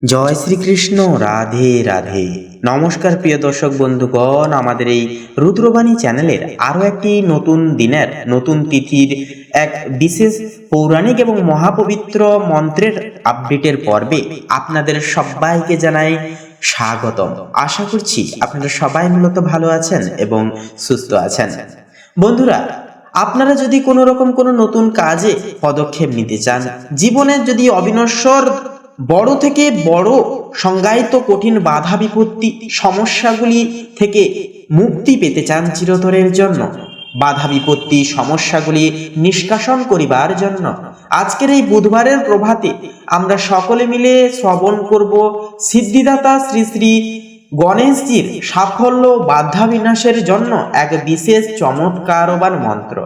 জয় শ্রীকৃষ্ণ। রাধে রাধে। নমস্কার প্রিয় দর্শক বন্ধুগণ, আমাদের এই রুদ্রবাণী চ্যানেলের আরও একটি নতুন দিনের নতুন তিথির এক বিশেষ পৌরাণিক এবং মহাপবিত্র মন্ত্রের আপডেটের পর্বে আপনাদের সবাইকে জানাই স্বাগতম। আশা করছি আপনারা সবাই মূলত ভালো আছেন এবং সুস্থ আছেন। বন্ধুরা, আপনারা যদি কোনো রকম কোনো নতুন কাজে পদক্ষেপ নিতে চান, জীবনের যদি অবিনশ্বর বড় থেকে বড় সংজ্ঞায়িত কঠিন বাধা বিপত্তি সমস্যাগুলি থেকে মুক্তি পেতে চান চিরতরের জন্য, বাধা বিপত্তি সমস্যাগুলি নিষ্কাশন করিবার জন্য আজকের এই বুধবারের প্রভাতে আমরা সকলে মিলে শ্রবণ করব সিদ্ধিদাতা শ্রী শ্রী গণেশজির সাফল্য বাধা বিনাশের জন্য এক বিশেষ চমৎকারবান মন্ত্র।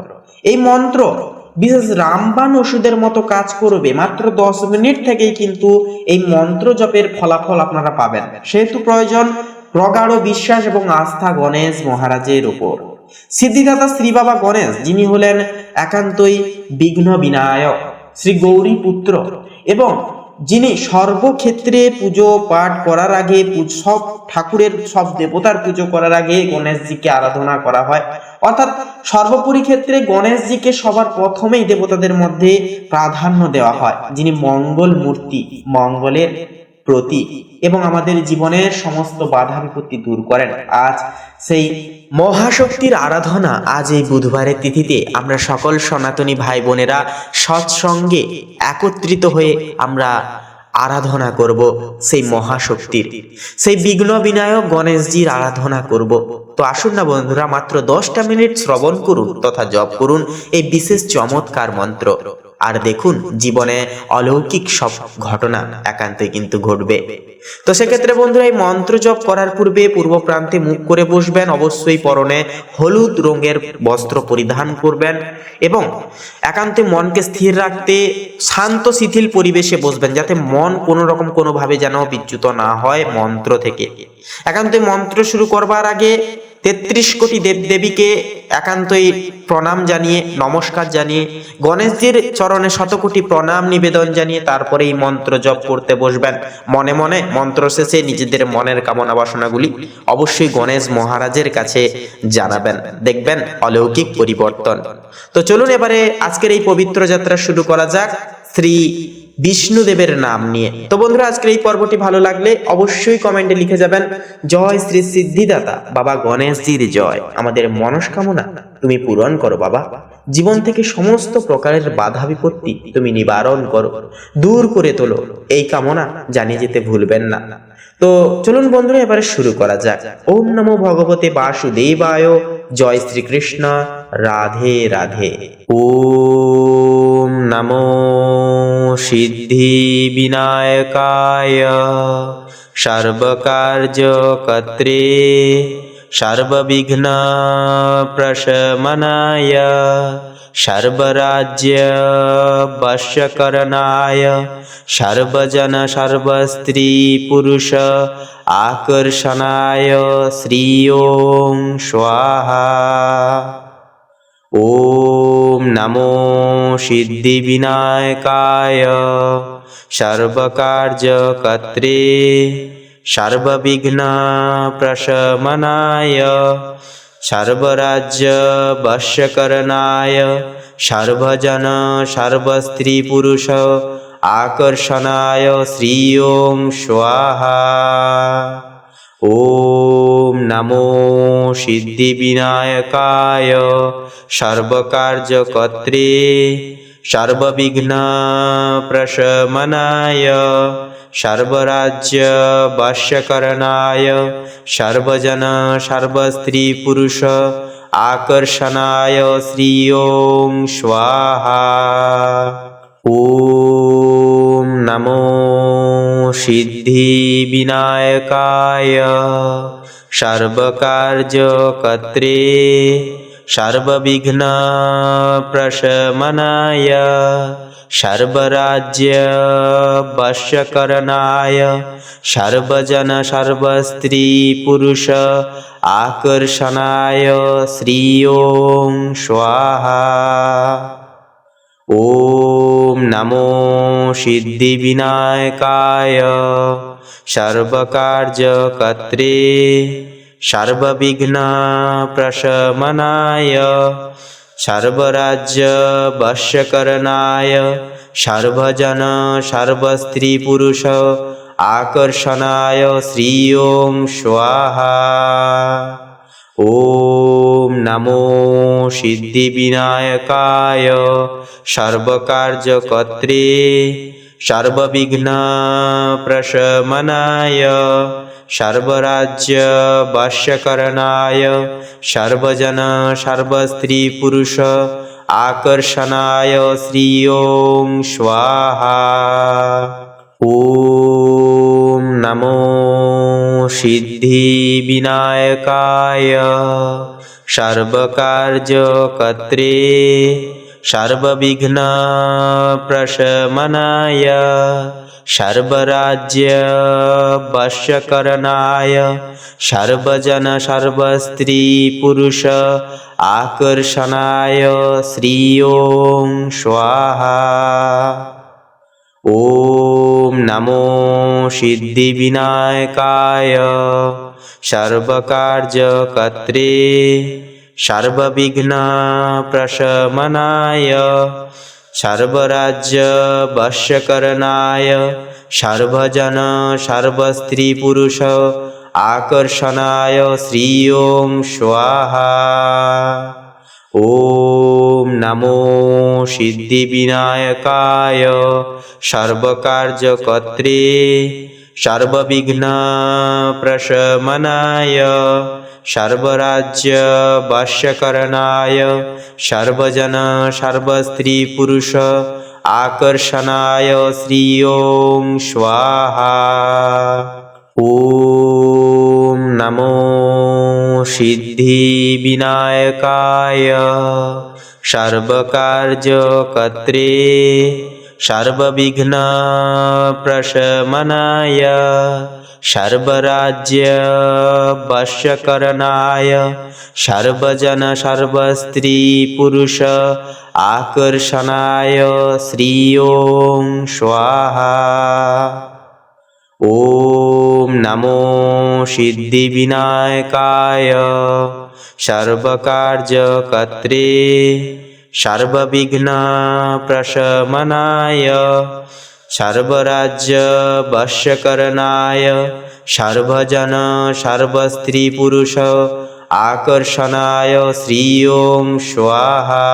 এই মন্ত্র বিশেষ রামবাণ ওষুধের মতো কাজ করবে। মাত্র 10 মিনিট থেকেই কিন্তু এই মন্ত্র জপের ফলাফল আপনারা পাবেন। সেহেতু প্রয়োজন প্রগাঢ় বিশ্বাস এবং আস্থা গণেশ মহারাজের উপর। সিদ্ধিদাতা শ্রী বাবা গণেশ, যিনি হলেন একান্তই বিঘ্ন বিনায়ক, শ্রী গৌরী পুত্র, এবং যিনি সর্বক্ষেত্রে পুজো পাঠ করার আগে সব ঠাকুরের সব দেবতার পুজো করার আগে গণেশজিকে আরাধনা করা হয়। অর্থাৎ সর্বোপরি ক্ষেত্রে গণেশজিকে সবার প্রথমেই দেবতাদের মধ্যে প্রাধান্য দেওয়া হয়, যিনি মঙ্গল মূর্তি, মঙ্গলের প্রতীক এবং আমাদের জীবনের সমস্ত বাধা বিপত্তি দূর করেন। আজ সেই মহাশক্তির আরাধনা, আজ এই বুধবারের তিথিতে আমরা সকল সনাতনী ভাই বোনেরা সৎসঙ্গে একত্রিত হয়ে আমরা আরাধনা করব সেই মহাশক্তির, সেই বিঘ্ন বিনায়ক গণেশজির আরাধনা করব। তো আসুন না বন্ধুরা, মাত্র 10টা মিনিট শ্রবণ করুন তথা জপ করুন এই বিশেষ চমৎকার মন্ত্র, আর দেখুন জীবনে অলৌকিক সব ঘটনা একান্তই কিন্তু ঘটবে। তো সেক্ষেত্রে বন্ধুরা, এই মন্ত্র জপ করার পূর্বে পূর্ব প্রান্তে মুখ করে বসবেন, অবশ্যই পরনে হলুদ রঙের বস্ত্র পরিধান করবেন এবং একান্তে মনকে স্থির রাখতে শান্ত শিথিল পরিবেশে বসবেন, যাতে মন কোনো রকম কোনোভাবে যেন বিচ্যুত না হয় মন্ত্র থেকে। একান্তই মন্ত্র শুরু করবার আগে 33 কোটি দেবদেবীকে একান্তই প্রণাম জানিয়ে, নমস্কার জানিয়ে, গণেশজির চরণে 100 কোটি প্রণাম নিবেদন জানিয়ে তারপরে এই মন্ত্র জপ করতে বসবেন। মনে মনে মন্ত্র শেষে নিজেদের মনের কামনা বাসনাগুলি অবশ্যই গণেশ মহারাজের কাছে জানাবেন, দেখবেন অলৌকিক পরিবর্তন। তো চলুন এবারে আজকের এই পবিত্র যাত্রা শুরু করা যাক শ্রী বিষ্ণুদেবের নাম নিয়ে। তো বন্ধুরা, আজকের এই পর্বটি ভালো লাগলে অবশ্যই কমেন্টে লিখে যাবেন, জয় শ্রী সিদ্ধিদাতা বাবা গণেশজির জয়। আমাদের মনস্কামনা তুমি পূরণ করো বাবা, জীবন থেকে সমস্ত প্রকারের বাধা বিপত্তি তুমি নিবারণ করো, দূর করে তোলো, এই কামনা জানিয়ে যেতে ভুলবেন না। তো চলুন বন্ধুরা, এবারে শুরু করা যাক। ওম নমো ভগবতে বাসুদেবায়। জয় শ্রীকৃষ্ণ। রাধে রাধে। ওম নমো সিদ্ধি বিনায়কায় সর্বকার্যকর্ত্রে সর্ববিঘ্ন প্রশমনায় সর্বরাজ্য বশ্যকরণায় সর্বজন সর্বস্ত্রী পুরুষ আকর্ষণায় শ্রী ওম স্বাহা। ওম নমো সিদ্ধি বিনায়কায় সর্বকার্যকর্ত্রে সর্ববিঘ্ন প্রশমনায় সর্বরাজ্য বশ্যকরণায় সর্বজন সর্বস্ত্রী পুরুষ আকর্ষণায় শ্রী ওম স্বাহা। ওম নমো সিদ্ধি বিনায়কায় সর্বকার্যকর্ত্রে সর্ববিঘ্ন প্রশমনায় সর্বরাজ্য বশ্যকরণায় সর্বজন সর্বস্ত্রী পুরুষ আকর্ষণায় শ্রী ওম স্বাহা। ওম নমো সিদ্ধি বিনায়কায় সর্বকার্যকর্ত্রে সর্ববিঘ্ন প্রশমনায় সর্বরাজ্য বশ্যকরণায় সর্বজন সর্বস্ত্রী পুরুষ আকর্ষণায় শ্রী ওম স্বাহা। ওম নমো সিদ্ধি বিনায়কায় सर्वकार्यकर्त्रे सर्वविघ्नप्रशमनाय सर्वराज्यवश्यकरणाय सर्वजन सर्वस्त्रीपुरुष आकर्षणाय श्री ओं स्वाहा। ओम नमो सिद्धिविनायकाय सर्वकार्यकर्त्रे सर्वविघ्नप्रशमनाय सर्वराज्यवश्यकरणाय सर्वजन सर्वस्त्रीपुरुष आकर्षणाय श्री ओं स्वाहा। ओम नमो सिद्धिविनायकाय सर्वकार्यकर्त्रे सर्वविघ्नप्रशमनाय सर्वराज्यवश्यकरणाय सर्वजन सर्वस्त्रीपुरुष आकर्षणाय श्री ओं स्वाहा। ओम नमो सिद्धिविनायकाय सर्वकार्यकर्त्रे सर्वविघ्नप्रशमनाय सर्वराज्यवश्यकरणाय सर्वजन सर्वस्त्रीपुरुष आकर्षणाय श्री ओं स्वाहा। ओम नमो सिद्धिविनायकाय सर्वकार्यकर्त्रे सर्वविघ्नप्रशमनाय सर्वराज्यवश्यकरणाय सर्वजन सर्वस्त्रीपुरुष आकर्षणाय श्री ओं स्वाहा। ओम नमो सिद्धिविनायकाय सर्वकार्यकर्त्रे सर्वविघ्नप्रशमनाय सर्वराज्यवश्यकरणाय सर्वजन सर्वस्त्रीपुरुष आकर्षणाय श्री ओं स्वाहा। ओम नमो सिद्धिविनायकाय सर्वकार्यकर्त्रे सर्वविघ्नप्रशमनाय सर्वराज्यवश्यकरणाय सर्वजन सर्वस्त्रीपुरुष आकर्षणाय श्री ओं स्वाहा।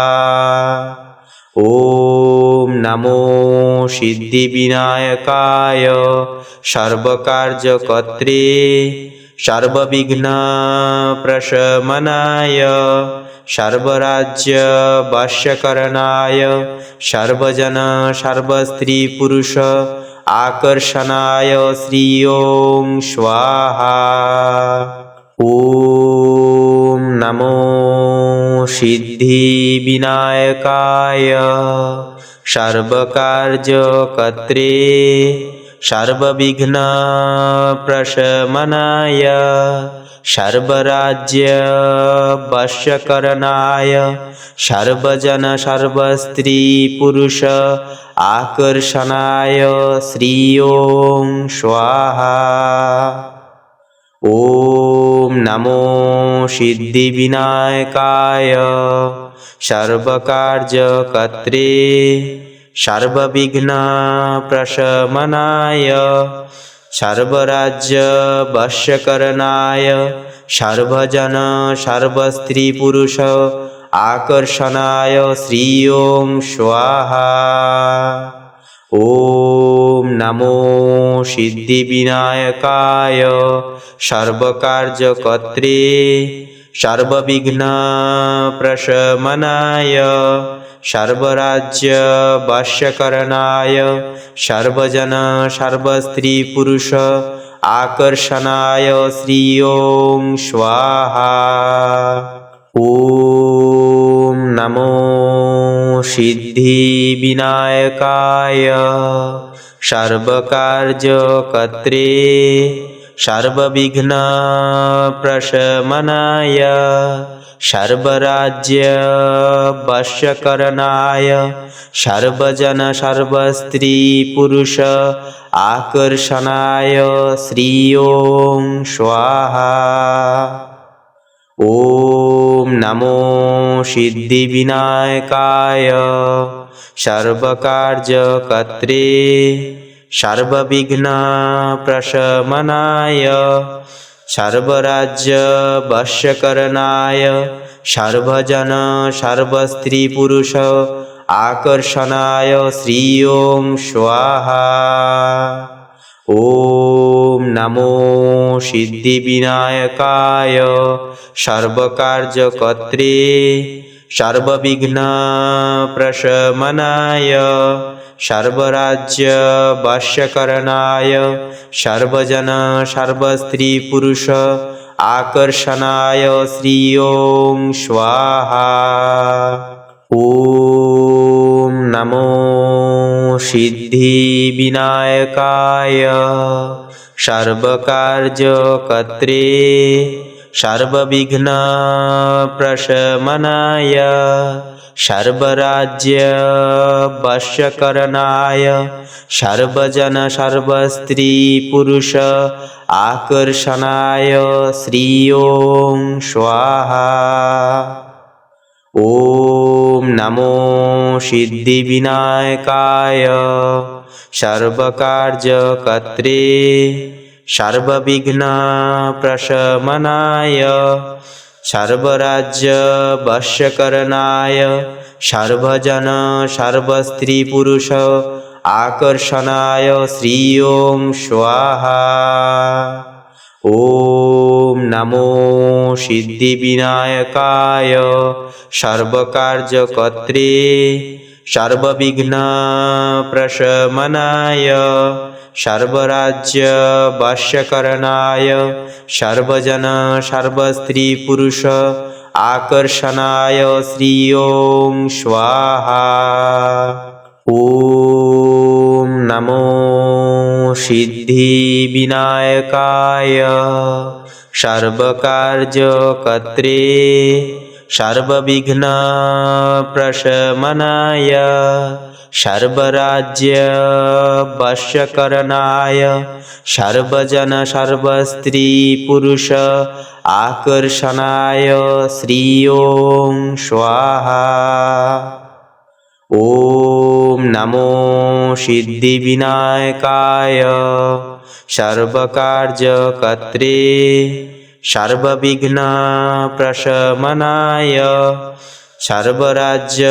ओम नमो सिद्धिविनायकाय सर्वकार्यकर्त्रे सर्वविघ्नप्रशमनाय सर्वराज्यवश्यकरणाय सर्वजन सर्वस्त्रीपुरुष आकर्षणाय श्री ओं स्वाहा। ओम नमो सिद्धिविनायकाय सर्वकार्यकर्त्रे सर्वविघ्नप्रशमनाय सर्वराज्यवश्यकरणाय सर्वजन सर्वस्त्रीपुरुष आकर्षणाय श्री ओं स्वाहा। ओम नमो सिद्धिविनायकाय सर्वकार्यकर्त्रे सर्वविघ्नप्रशमनाय सर्वराज्यवश्यकरणाय सर्वजन सर्वस्त्रीपुरुष आकर्षणाय श्री ओं स्वाहा। ओम नमो सिद्धिविनायकाय सर्वकार्यकर्त्रे सर्वविघ्नप्रशमनाय सर्वराज्यवश्यकरणाय सर्वजन सर्वस्त्रीपुरुष आकर्षणाय श्री ओं स्वाहा। ओम नमो सिद्धिविनायकाय सर्वकार्यकर्त्रे सर्वविघ्न प्रशमनाय सर्वराज्य वश्यकरणाय सर्वजन सर्वस्त्री पुरुष आकर्षणाय श्री ओं स्वाहा। ओम नमो सिद्धिविनायकाय सर्वकार्यकर्त्रे सर्वविघ्न प्रशमनाय सर्वराज्य वश्यकरणाय सर्वजन सर्वस्त्री पुरुष आकर्षणाय श्री ओं स्वाहा। ओम नमो सिद्धिविनायकाय सर्वकार्यकर्त्रे सर्वविघ्न प्रशमनाय सर्वराज्य वश्यकरणाय सर्वजन सर्वस्त्री पुरुष आकर्षणाय श्री ओं स्वाहा। ओम नमो सिद्धिविनायकाय सर्वकार्यकर्त्रे सर्वविघ्न प्रशमनाय सर्वराज्य वश्यकरणाय सर्वजन सर्वस्त्री पुरुष आकर्षणाय श्री ओं स्वाहा। ओम नमो सिद्धिविनायकाय सर्वकार्यकर्त्रे सर्वविघ्न प्रशमनाय सर्वराज्य वश्यकरणाय सर्वजन सर्वस्त्री पुरुष आकर्षणाय श्री ओं स्वाहा। ओम नमो सिद्धिविनायकाय सर्वकार्यकर्त्रे सर्वविघ्न प्रशमनाय सर्वराज्य वश्यकरणाय सर्वजन सर्वस्त्री पुरुष आकर्षणाय श्री ओं स्वाहा। ओम नमो सिद्धिविनायकाय सर्वकार्यकर्त्रे सर्वविघ्न प्रशमनाय सर्वराज्य वश्यकरणाय सर्वजन सर्वस्त्री पुरुष आकर्षणाय श्री ओं स्वाहा। ओम नमो सिद्धिविनायकाय सर्वकार्यकर्त्रे सर्वविघ्न प्रशमनाय सर्वराज्य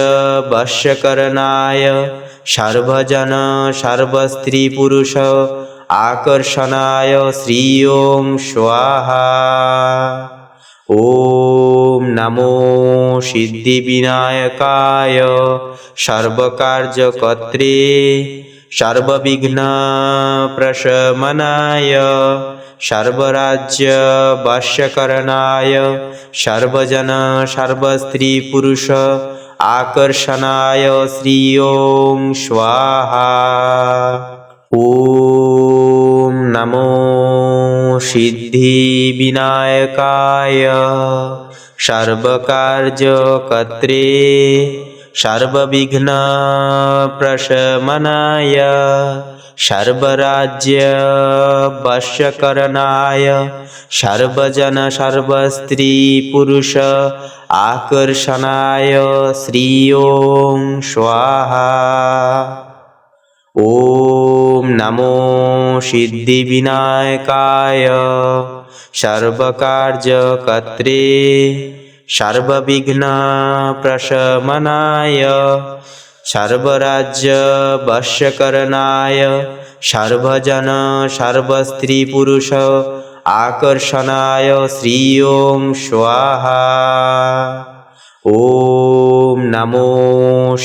वश्यकरणाय सर्वजन सर्वस्त्री पुरुष आकर्षणाय श्री ओं स्वाहा। ओम नमो सिद्धिविनायकाय सर्वकार्यकर्त्रे सर्वविघ्न प्रशमनाय सर्वराज्य वश्यकरणाय सर्वजन सर्वस्त्री पुरुष आकर्षणाय श्री ओं स्वाहा। ओम नमो सिद्धिविनायकाय सर्वकार्यकर्त्रे सर्वविघ्न प्रशमनाय सर्वराज्य वश्यकरणाय सर्वजन सर्वस्त्री पुरुष आकर्षणाय श्री ओं स्वाहा। ओम नमो सिद्धिविनायकाय सर्वकार्यकर्त्रे सर्वविघ्न प्रशमनाय सर्वराज्य वश्यकरणाय सर्वजन सर्वस्त्री पुरुष आकर्षणाय श्री ओं स्वाहा। ओम नमो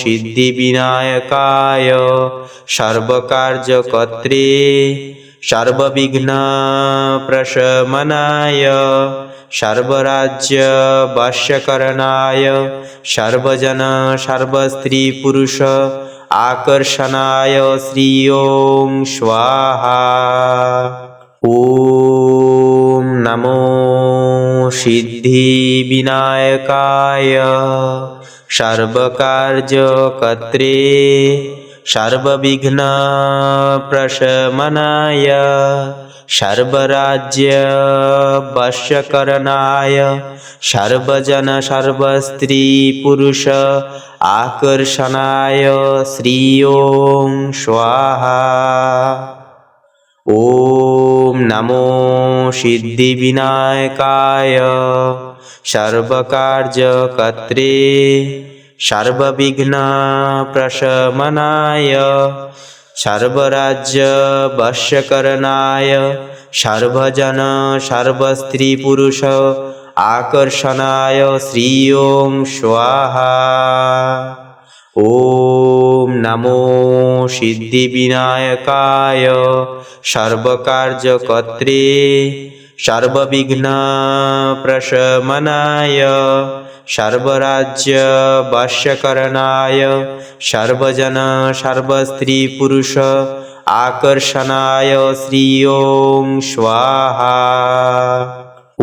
सिद्धिविनायकाय सर्वकार्यकर्त्रे सर्वविघ्न प्रशमनाय सर्वराज्य वश्यकरणाय सर्वजन सर्वस्त्री पुरुष आकर्षणाय श्री ओं स्वाहा। ओम নমো সিদ্ধিবিনায়কায় সর্বকার্যকর্ত্রে সর্ববিঘ্নপ্রশমনায় সর্বরাজ্যবশকরণায় সর্বজন সর্বস্ত্রী পুরুষ আকর্ষণায় শ্রী ওং স্বাহা। ওম নমো সিদ্ধিবিনায়কায় সর্বকার্যকর্ত্রে সর্ববিঘ্নপ্রশমনায় সর্বরাজ্যবশকরণায় সর্বজন সর্বস্ত্রী পুরুষ আকর্ষণায় শ্রী ওং স্বাহা। ওম নমো সিদ্ধিবিনায়কায় সর্বকার্যকর্ত্রে সর্ববিঘ্নপ্রশমনায় সর্বরাজ্যবশকরণায় সর্বজন সর্বস্ত্রী পুরুষ আকর্ষণায় শ্রী ওং স্বাহা।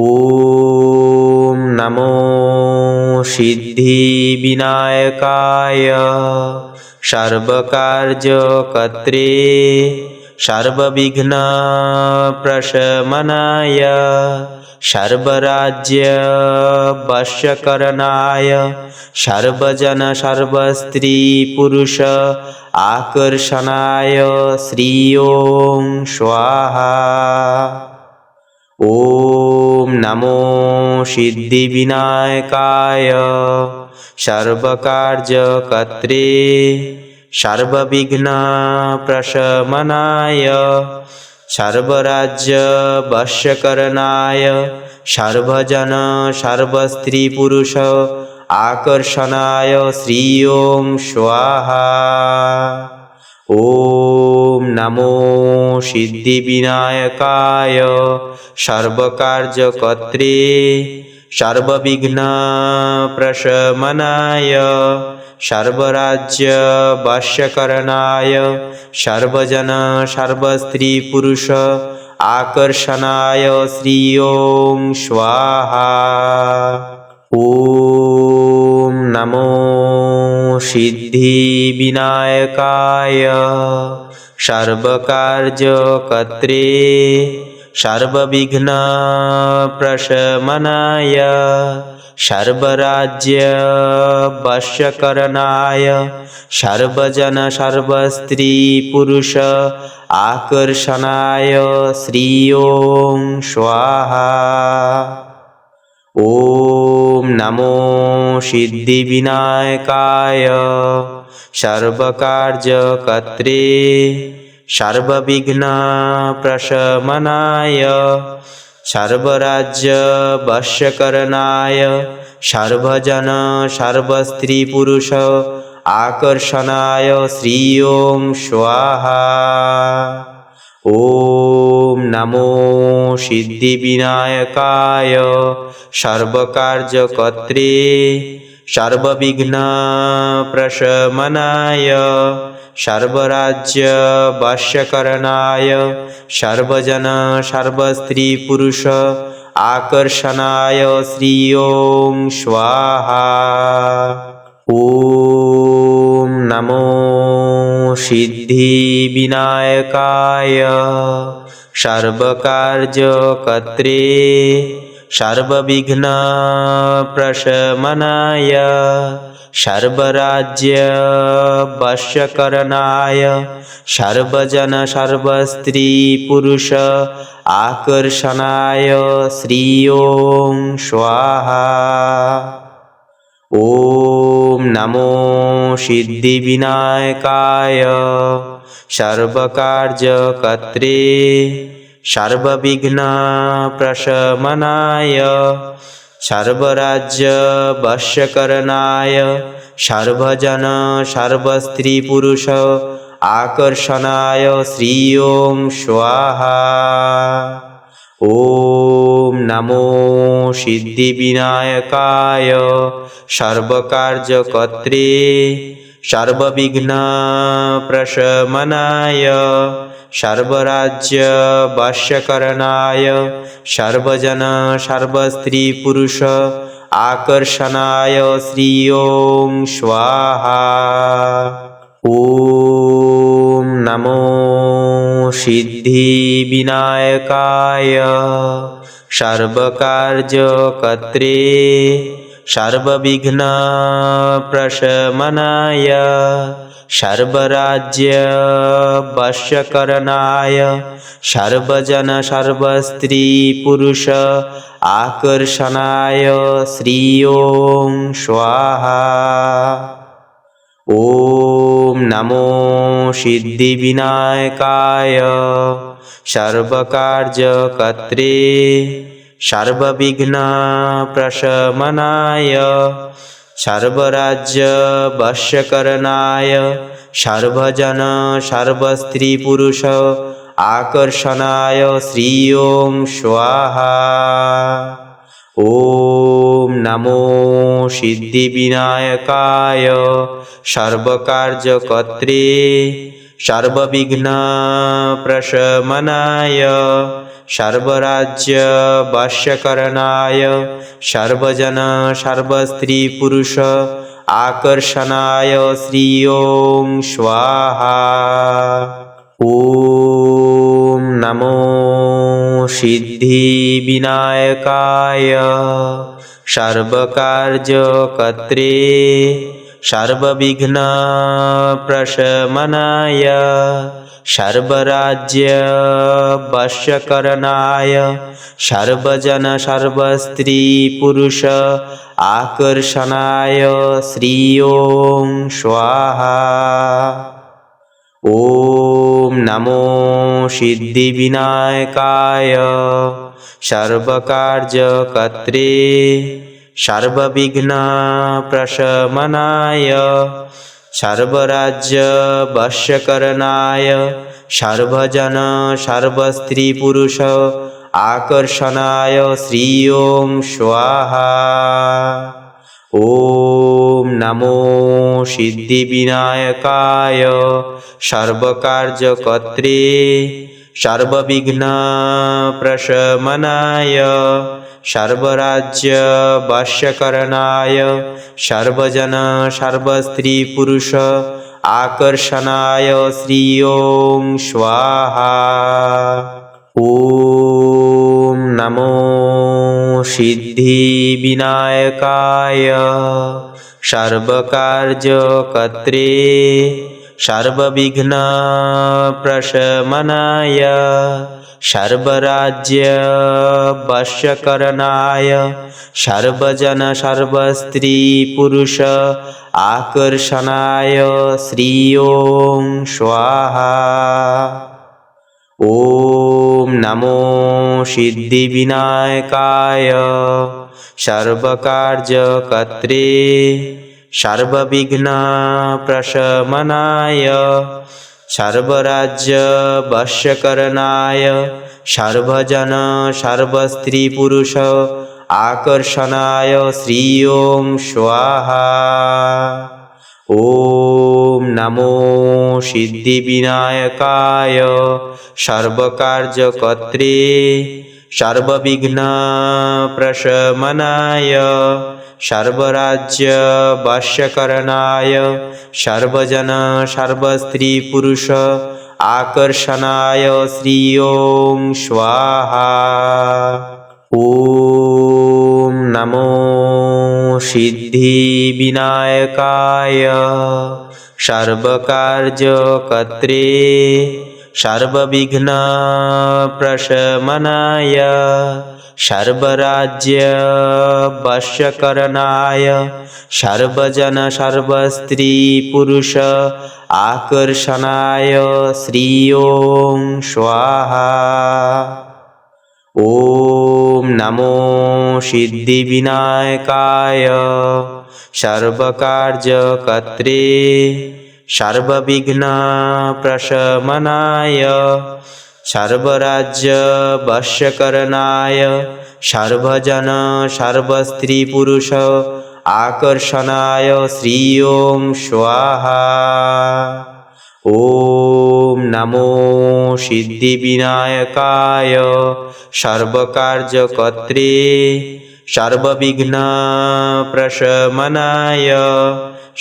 ওম নমো সিদ্ধিবিনায়কায় সর্বকার্যকর্ত্রে সর্ববিঘ্নপ্রশমনায় সর্বরাজ্যবশকরণায় সর্বজন সর্বস্ত্রী পুরুষ আকর্ষণায় শ্রী ওং স্বাহা। ওম নমো সিদ্ধিবিনায়কায় সর্বকার্যকর্ত্রে সর্ববিঘ্নপ্রশমনায় সর্বরাজ্যবশকরণায় সর্বজন সর্বস্ত্রী পুরুষ আকর্ষণায় শ্রী ওং স্বাহা। ওম নমো সিদ্ধিবিনায়কায় সর্বকার্যকর্ত্রে সর্ববিঘ্নপ্রশমনায় সর্বরাজ্যবশকরণায় সর্বজন সর্বস্ত্রী পুরুষ আকর্ষণায় শ্রী ওং স্বাহা। ওম নমো সিদ্ধিবিনায়কায় সর্বকার্যকর্ত্রে সর্ববিঘ্নপ্রশমনায় সর্বরাজ্যবশকরণায় সর্বজন সর্বস্ত্রী পুরুষ আকর্ষণায় শ্রী ওং স্বাহা। ওম নমো সিদ্ধিবিনায়কায় সর্বকার্যকর্ত্রে সর্ববিঘ্নপ্রশমনায় সর্বরাজ্যবশকরণায় সর্বজন সর্বস্ত্রী পুরুষ আকর্ষণায় শ্রী ওং স্বাহা। ওম নমো সিদ্ধিবিনায়কায় সর্বকার্যকর্ত্রে সর্ববিঘ্নপ্রশমনায় সর্বরাজ্যবশকরণায় সর্বজন সর্বস্ত্রী পুরুষ আকর্ষণায় শ্রী ওং স্বাহা। ওম নমো সিদ্ধিবিনায়কায় সর্বকার্যকর্ত্রে সর্ববিঘ্নপ্রশমনায় সর্বরাজ্যবশকরণায় সর্বজন সর্বস্ত্রী পুরুষ আকর্ষণায় শ্রী ওং স্বাহা। ওম নমো সিদ্ধিবিনায়কায় সর্বকার্যকর্ত্রে সর্ববিঘ্নপ্রশমনায় সর্বরাজ্যবশকরণায় সর্বজন সর্বস্ত্রী পুরুষ আকর্ষণায় শ্রী ওং স্বাহা। ওম নমো সিদ্ধিবিনায়কায় সর্বকার্যকর্ত্রে সর্ববিঘ্নপ্রশমনায় सर्वराज्य वश्यकरणाय सर्वजन सर्वस्त्रीपुरुष आकर्षणाय श्री ओं स्वाहा। ॐ नमो सिद्धिविनायकाय सर्वकार्यकर्त्रे सर्वविघ्नप्रशमनाय सर्वराज्य वश्यकरणाय सर्वजन सर्वस्त्रीपुरुष आकर्षणाय श्री ओं स्वाहा। ॐ नमो सिद्धिविनायकाय सर्वकार्यकर्त्रे सर्वविघ्नप्रशमनाय सर्वराज्य वश्यकरणाय सर्वजन सर्वस्त्रीपुरुष आकर्षणाय श्री ओं स्वाहा। ॐ नमो सिद्धिविनायकाय सर्वकार्यकर्त्रे सर्वविघ्नप्रशमनाय सर्वराज्य वश्यकरणाय सर्वजन सर्वस्त्रीपुरुष आकर्षणाय श्री ओं स्वाहा। ॐ नमो सिद्धिविनायकाय सर्वकार्यकर्त्रे सर्वविघ्नप्रशमनाय सर्वराज्य वश्यकरणाय सर्वजन सर्वस्त्रीपुरुष आकर्षणाय श्री ओं स्वाहा। ॐ नमो सिद्धिविनायकाय सर्वकार्यकर्त्रे सर्वविघ्नप्रशमनाय सर्वराज्य वश्यकरणाय सर्वजन सर्वस्त्रीपुरुष आकर्षणाय श्री ओं स्वाहा। ॐ नमो सिद्धिविनायकाय सर्वकार्यकर्त्रे सर्वविघ्नप्रशमनाय सर्वराज्य वश्यकरणाय सर्वजन सर्वस्त्रीपुरुष आकर्षणाय श्री ओं स्वाहा। ॐ नमो सिद्धिविनायकाय सर्वकार्यकर्त्रे सर्वविघ्नप्रशमनाय सर्वराज्य वश्यकरणाय सर्वजन सर्वस्त्रीपुरुष आकर्षणाय श्री ओं स्वाहा। ॐ नमो सिद्धिविनायकाय सर्वकार्यकर्त्रे सर्वविघ्नप्रशमनाय सर्वराज्य वश्यकरणाय सर्वजन सर्वस्त्रीपुरुष आकर्षणाय श्री ओं स्वाहा। ॐ नमो सिद्धिविनायकाय सर्वकार्यकर्त्रे सर्वविघ्नप्रशमनाय सर्वराज्य वश्यकरणाय सर्वजन सर्वस्त्रीपुरुष आकर्षणाय श्री ओं स्वाहा। ॐ नमो सिद्धिविनायकाय सर्वकार्यकर्त्रे सर्वविघ्नप्रशमनाय सर्वराज्य वश्यकरणाय सर्वजन सर्वस्त्रीपुरुष आकर्षणाय श्री ओं स्वाहा। ॐ नमो सिद्धिविनायकाय सर्वकार्यकर्त्रे सर्वविघ्नप्रशमनाय सर्वराज्य वश्यकरणाय सर्वजन सर्वस्त्रीपुरुष आकर्षणाय श्री ओं स्वाहा। ॐ नमो सिद्धिविनायकाय सर्वकार्यकर्त्रे सर्वविघ्नप्रशमनाय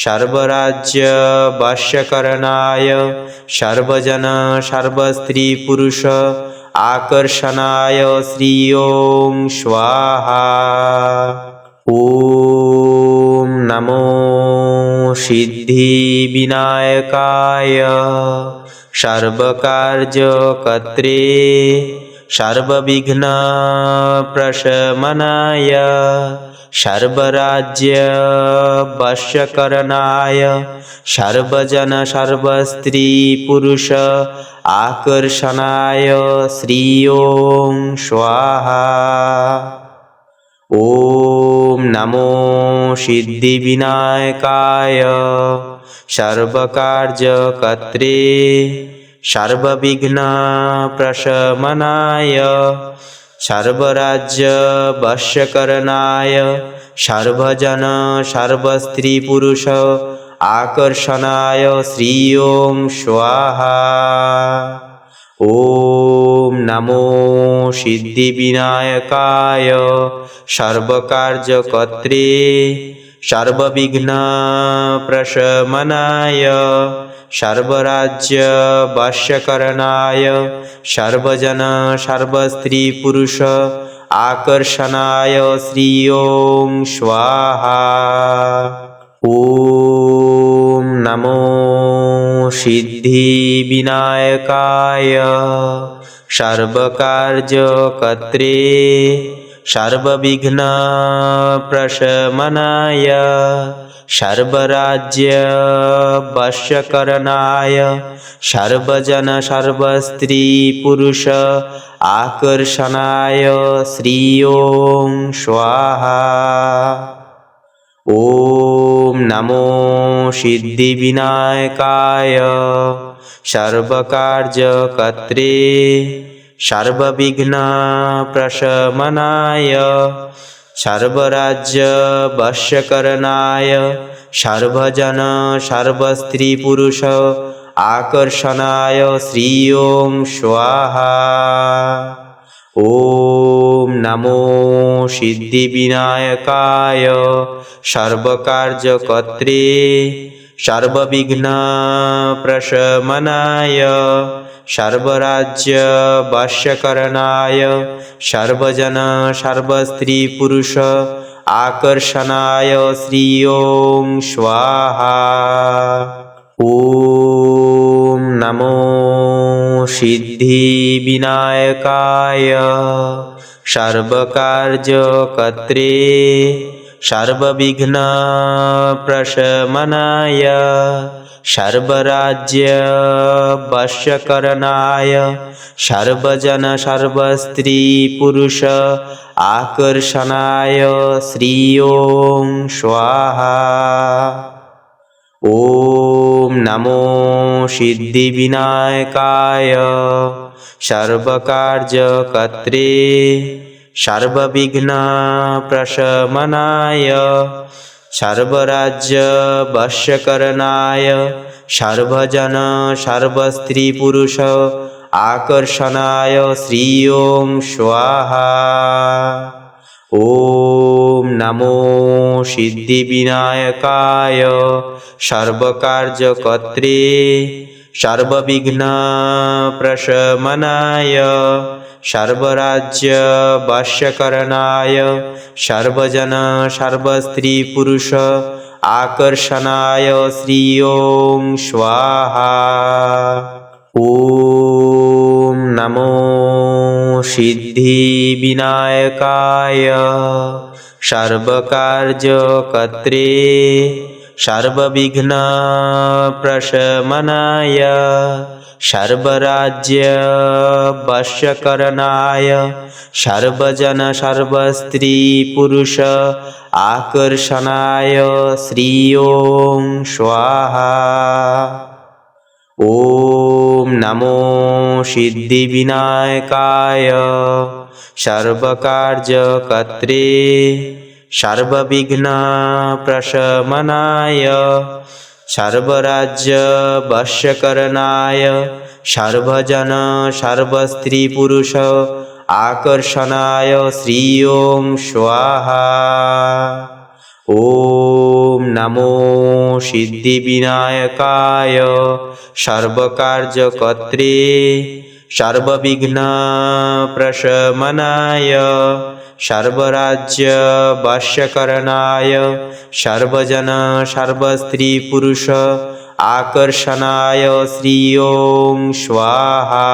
सर्वराज्यवश्यकरणाय सर्वजन सर्वस्त्रीपुरुष आकर्षणाय श्री ॐ स्वाहा। ॐ नमो सिद्धिविनायकाय सर्वकार्यकर्त्रे सर्वविघ्नप्रशमनाय सर्वराज्यवश्यकरणाय सर्वजन सर्वस्त्रीपुरुष आकर्षणाय श्री ॐ स्वाहा। ॐ नमो सिद्धिविनायकाय सर्वकार्यकर्त्रे सर्वविघ्नप्रशमनाय सर्वराज्यवश्यकरणाय सर्वजन सर्वस्त्रीपुरुष आकर्षणाय श्री ॐ स्वाहा। ॐ नमो सिद्धिविनायकाय सर्वकार्यकर्त्रे सर्वविघ्नप्रशमनाय सर्वराज्यवश्यकरणाय सर्वजन सर्वस्त्रीपुरुष आकर्षणाय श्री ॐ स्वाहा। ॐ नमो सिद्धिविनायकाय सर्वकार्यकर्त्रे सर्वविघ्नप्रशमनाय सर्वराज्यवश्यकरणाय सर्वजन सर्वस्त्रीपुरुष आकर्षणाय श्री ॐ स्वाहा। ॐ नमो सिद्धिविनायकाय सर्वकार्यकर्त्रे सर्वविघ्नप्रशमनाय सर्वराज्यवश्यकरणाय सर्वजन सर्वस्त्रीपुरुष आकर्षणाय श्री ॐ स्वाहा। ॐ नमो सिद्धिविनायकाय सर्वकार्यकर्त्रे सर्वविघ्नप्रशमनाय सर्वराज्यवश्यकरणाय सर्वजन सर्वस्त्रीपुरुष आकर्षणाय श्री ॐ स्वाहा। ॐ नमो सिद्धिविनायकाय सर्वकार्यकर्त्रे सर्वविघ्नप्रशमनाय सर्वराज्यवश्यकरणाय सर्वजन सर्वस्त्रीपुरुष आकर्षणाय श्री ॐ स्वाहा। ॐ नमो सिद्धिविनायकाय सर्वकार्यकर्त्रे सर्वविघ्नप्रशमनाय सर्वराज्यवश्यकरणाय सर्वजन सर्वस्त्रीपुरुष आकर्षणाय श्री ॐ स्वाहा। ॐ नमो सिद्धिविनायकाय सर्वकार्यकर्त्रे सर्वविघ्नप्रशमनाय सर्वराज्यवश्यकरणाय सर्वजन सर्वस्त्रीपुरुष आकर्षणाय श्री ॐ स्वाहा। ॐ नमो सिद्धिविनायकाय सर्वकार्यकर्त्रे सर्वविघ्नप्रशमनाय सर्वराज्यवश्यकरणाय सर्वजन सर्वस्त्रीपुरुष आकर्षणाय श्री ॐ स्वाहा। ॐ नमो सिद्धिविनायकाय सर्वकार्यकर्त्रे सर्वविघ्नप्रशमनाय सर्वराज्य वश्यकरणाय सर्वजन सर्वस्त्रीपुरुष आकर्षणाय श्री ओम स्वाहा। ओम नमो सिद्धिविनायकाय सर्वकार्यकर्त्रे सर्वविघ्नप्रशमनाय सर्वराज्य वश्यकरणाय सर्वजन सर्वस्त्रीपुरुष आकर्षणाय श्री ओम स्वाहा।